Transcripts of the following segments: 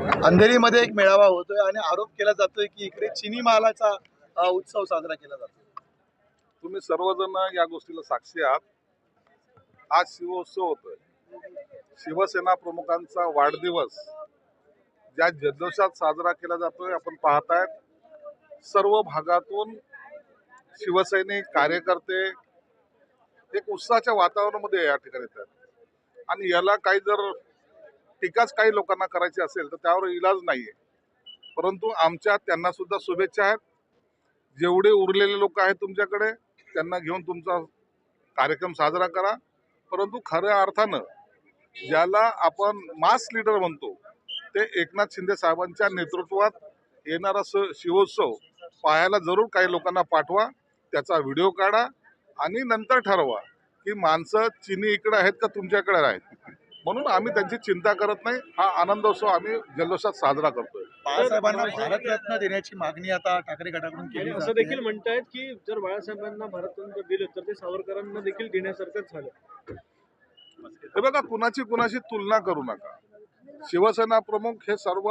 अंधेरीमध्ये एक मेळावा होतोय आणि आरोप केला जातोय की इकडे चिनी मालाचा उत्सव साजरा केला जातो। तुम्ही सर्वजण या गोष्टीला साक्षी आहात। आज शिवोत्सव होतोय। शिवसेना प्रमुखांचा वाढदिवस ज्या जल्लोषात साजरा केला जातोय आपण पाहतायत सर्व भागातून शिवसैनिक कार्यकर्ते एक उत्साहाच्या वातावरणामध्ये या ठिकाणी येतात आणि याला काही जर टीकाच काही लोकांना करायची असेल तर त्यावर इलाज नाहीये। परंतु आमच्या त्यांना सुद्धा शुभेच्छा आहेत। जेवढे उरलेले लोक आहेत तुमच्याकडे त्यांना घेऊन तुमचा कार्यक्रम साजरा करा। परंतु खऱ्या अर्थानं ज्याला आपण मास लीडर म्हणतो ते एकनाथ शिंदे साहेबांच्या नेतृत्वात येणारा शिवोत्सव पाहायला जरूर काही लोकांना पाठवा, त्याचा व्हिडिओ काढा आणि नंतर ठरवा की माणसं चिनी इकडे आहेत का तुमच्याकडे आहेत। म्हणून आम्ही त्यांची चिंता करत नाही। हा आनंदोत्सव आम्ही जल्लोषात साजरा करतोय। बाळासाहेबांना भारतरत्न देण्याची मागणी आता ठाकरे गटाकडून केली असं देखील म्हणतायत की जर बाळासाहेबांना भारतरत्न दिलं तर ते सावरकरांना देखील देण्यासारखंच झालं। हे बघा, कुणाची तुलना करू नका। शिवसेना प्रमुख हे सर्व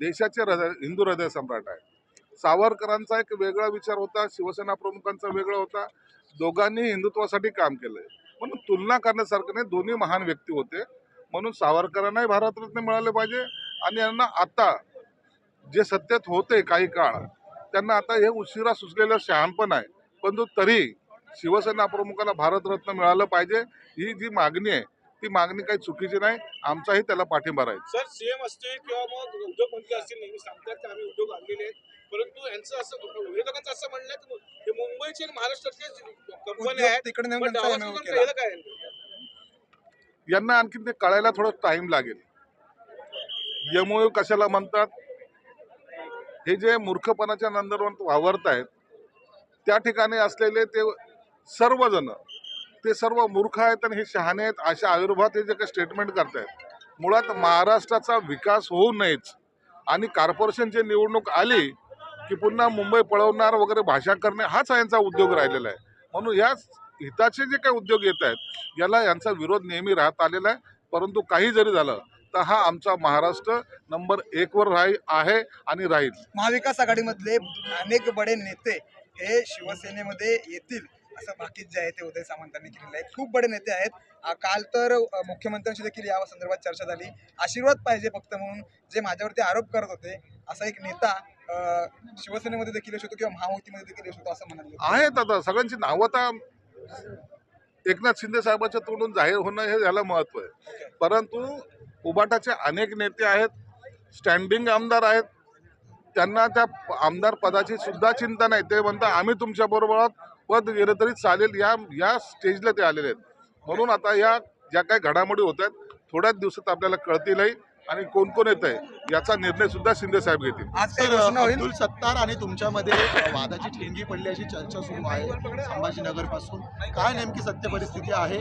देशाचे हिंदू हृदय सम्राट आहे। सावरकरांचा एक वेगळा विचार होता, शिवसेना प्रमुखांचा वेगळा होता। दोघांनी हिंदुत्वासाठी काम केलंय, म्हणून तुलना करण्यासारखं नाही। दोन्ही महान व्यक्ती होते, म्हणून सावरकरांनाही भारतरत्न मिळाले पाहिजे आणि यांना आता जे सत्तेत होते काही काळ त्यांना आता हे उशिरा सुचलेलं शहाणपण आहे, परंतु तरी शिवसेना प्रमुखाला भारतरत्न मिळालं पाहिजे ही जी मागणी आहे ती मागणी काही चुकीची नाही। आमचाही त्याला पाठिंबा राहील। सर, सीएम असतील किंवा मग उद्योगमंत्री असतील नेहमी सांगतात की आम्ही उद्योग आणलेले आहेत, परंतु यांचं असं विरोधकांचं असं म्हणणं आहे की मुंबईचे आणि महाराष्ट्रातले कंपन्या आहेत तिकडे नेऊन पण त्यांचा डावाचं MOU केलं केला। काय? यांना आणखी ते कळायला थोडं टाइम लागेल। MOU कशाला म्हणतात, हे जे मूर्खपणाच्या नंदरवंत वावरत आहेत त्या ठिकाणी असलेले ते सर्वजण ते सर्व मूर्ख आहेत आणि हे शहाणे आहेत अशा आयुर्भावात हे जे काही स्टेटमेंट करतायत। मुळात महाराष्ट्राचा विकास होऊ नयेच आणि कॉर्पोरेशनची निवडणूक आली की पुन्हा मुंबई पळवणार वगैरे भाषा करणे हाच यांचा उद्योग राहिलेला आहे। म्हणून या हिताचे जे काही उद्योग येत आहेत याला यांचा विरोध नेहमी राहत आलेला आहे। परंतु काही जरी झालं तर हा आमचा महाराष्ट्र नंबर 1 वर आहे आणि राहील। महाविकास आघाडीमधले अनेक बडे नेते हे शिवसेनेमध्ये येतील असं भाकीत जे आहे ते उदय सामंतांनी केलेलं आहे। खूप बडे नेते आहेत। काल तर मुख्यमंत्र्यांशी देखील या संदर्भात चर्चा झाली। आशीर्वाद पाहिजे फक्त म्हणून जे माझ्यावरती आरोप करत होते असा एक नेता शिवसेनेमध्ये देखील येऊ शकतो किंवा महायुतीमध्ये देखील येऊ शकतो असं म्हणाले आहेत। आता सगळ्यांची नावं आता एकनाथ शिंदे साहेबांच्या तोंडून जाहीर होणं हे याला महत्व आहे। परंतु उबाटाचे अनेक नेते आहेत, स्टँडिंग आमदार आहेत, त्यांना त्या आमदार पदाची सुद्धा चिंता नाही। ते म्हणतात आम्ही तुमच्या बरोबर पद गेलं तरी चालेल, या स्टेजला ते आलेले आहेत। म्हणून आता या ज्या काही घडामोडी होत आहेत थोड्याच दिवसात आपल्याला कळतीलही आणि कोण कोण येत आहे याचा निर्णय सुद्धा शिंदे साहेब घेतील। आज काही घोषणा होईल? अब्दुल सत्तार आणि तुमच्यामध्ये वादाची ठेंगी पडली अशी चर्चा सुरू आहे संभाजीनगर पासून। काय नेमकी सत्य परिस्थिती आहे?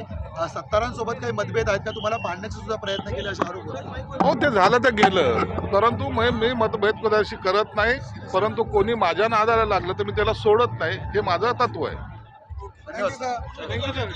सत्तारांसोबत काही मतभेद आहेत का? तुम्हाला पाडण्याचा सुद्धा प्रयत्न केला असे आरोप होते। हो, ते झालं तर गेलं, परंतु मी मतभेद कदाशी करत नाही। परंतु कोणी माझ्या नादाला लागलं तर मी त्याला सोडत नाही, हे माझं तत्व आहे। धन्यवाद.